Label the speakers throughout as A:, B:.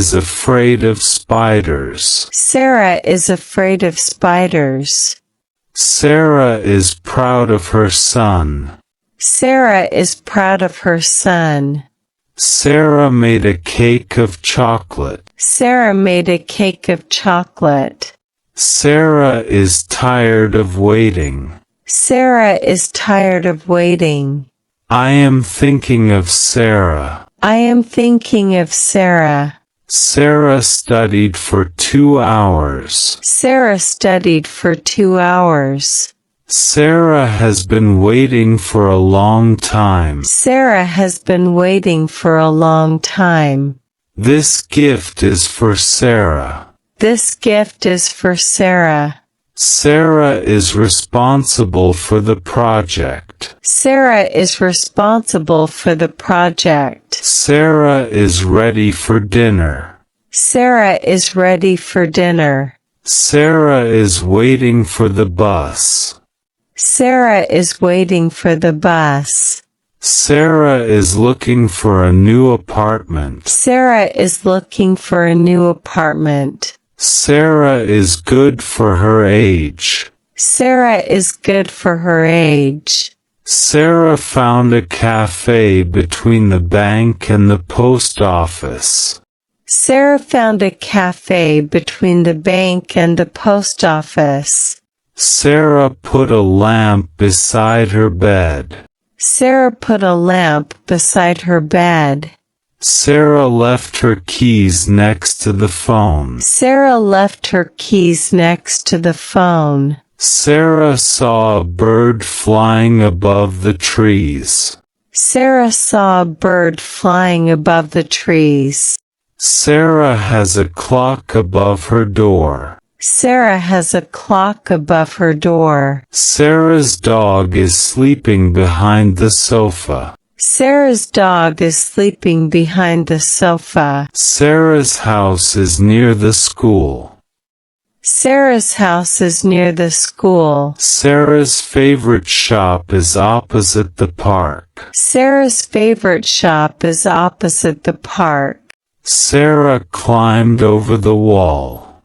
A: is afraid of spiders.
B: Sarah is afraid of spiders.
A: Sarah is proud of her son.
B: Sarah is proud of her son.
A: Sarah made a cake of chocolate.
B: Sarah made a cake of chocolate.
A: Sarah is tired of waiting.
B: Sarah is tired of waiting.
A: I am thinking of Sarah.
B: I am thinking of Sarah.
A: Sarah studied for 2 hours.
B: Sarah studied for 2 hours.
A: Sarah has been waiting for a long time.
B: Sarah has been waiting for a long time.
A: This gift is for Sarah.
B: This gift is for Sarah.
A: Sarah is responsible for the project.
B: Sarah is responsible for the project.
A: Sarah is ready for dinner.
B: Sarah is ready for dinner.
A: Sarah is waiting for the bus.
B: Sarah is waiting for the bus.
A: Sarah is looking for a new apartment.
B: Sarah is looking for a new apartment.
A: Sarah is good for her age.
B: Sarah is good for her age.
A: Sarah found a cafe between the bank and the post office.
B: Sarah found a cafe between the bank and the post office.
A: Sarah put a lamp beside her bed.
B: Sarah put a lamp beside her bed.
A: Sarah left her keys next to the phone.
B: Sarah left her keys next to the phone.
A: Sarah saw a bird flying above the trees.
B: Sarah saw a bird flying above the trees.
A: Sarah has a clock above her door.
B: Sarah has a clock above her door.
A: Sarah's dog is sleeping behind the sofa.
B: Sarah's dog is sleeping behind the sofa.
A: Sarah's house is near the school.
B: Sarah's house is near the school.
A: Sarah's favorite shop is opposite the park.
B: Sarah's favorite shop is opposite the park.
A: Sarah climbed over the wall.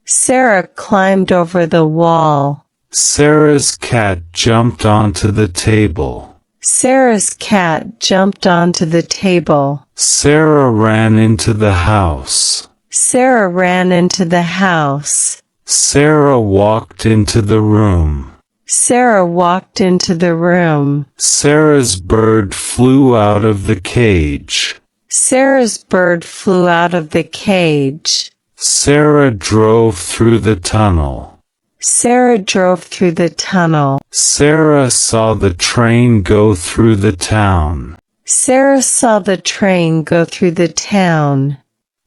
B: Sarah climbed over the wall.
A: Sarah's cat jumped onto the table.
B: Sarah's cat jumped onto the table.
A: Sarah ran into the house.
B: Sarah ran into the house.
A: Sarah walked into the room.
B: Sarah walked into the room.
A: Sarah's bird flew out of the cage.
B: Sarah's bird flew out of the cage.
A: Sarah drove through the tunnel.
B: Sarah drove through the tunnel.
A: Sarah saw the train go through the town.
B: Sarah saw the train go through the town.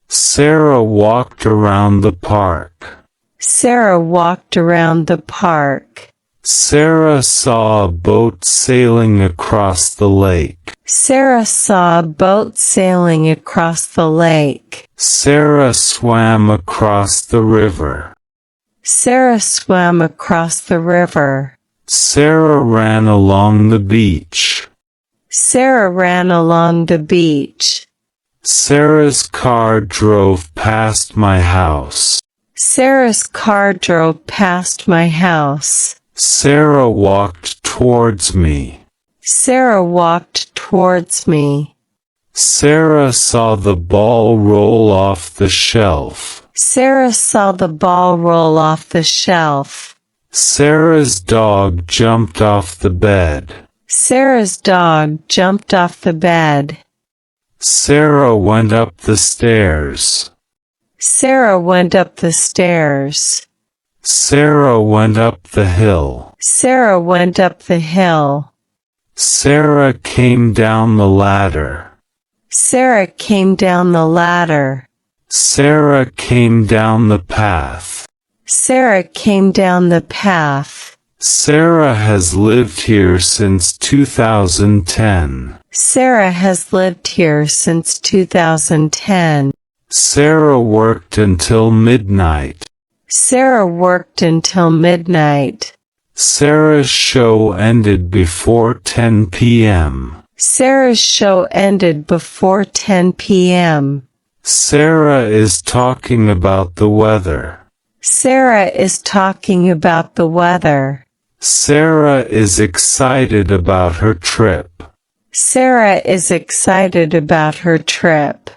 A: Sarah walked around the park.
B: Sarah walked around the park.
A: Sarah saw a boat sailing across the lake.
B: Sarah saw a boat sailing across the lake.
A: Sarah swam across the river.
B: Sarah swam across the river.
A: Sarah ran along the beach.
B: Sarah ran along the beach.
A: Sarah's car drove past my house.
B: Sarah's car drove past my house.
A: Sarah walked towards me.
B: Sarah walked towards me.
A: Sarah saw the ball roll off the shelf.
B: Sarah saw the ball roll off the shelf.
A: Sarah's dog jumped off the bed.
B: Sarah's dog jumped off the bed.
A: Sarah went up the stairs.
B: Sarah went up the stairs.
A: Sarah went up the hill.
B: Sarah went up the hill.
A: Sarah came down the ladder.
B: Sarah came down the ladder.
A: Sarah came down the path.
B: Sarah came down the path.
A: Sarah has lived here since 2010.
B: Sarah has lived here since 2010.
A: Sarah worked until midnight.
B: Sarah worked until midnight.
A: Sarah's show ended before 10 p.m.
B: Sarah's show ended before 10 p.m.
A: Sarah is talking about the weather.
B: Sarah is talking about the weather.
A: Sarah is excited about her trip.
B: Sarah is excited about her trip.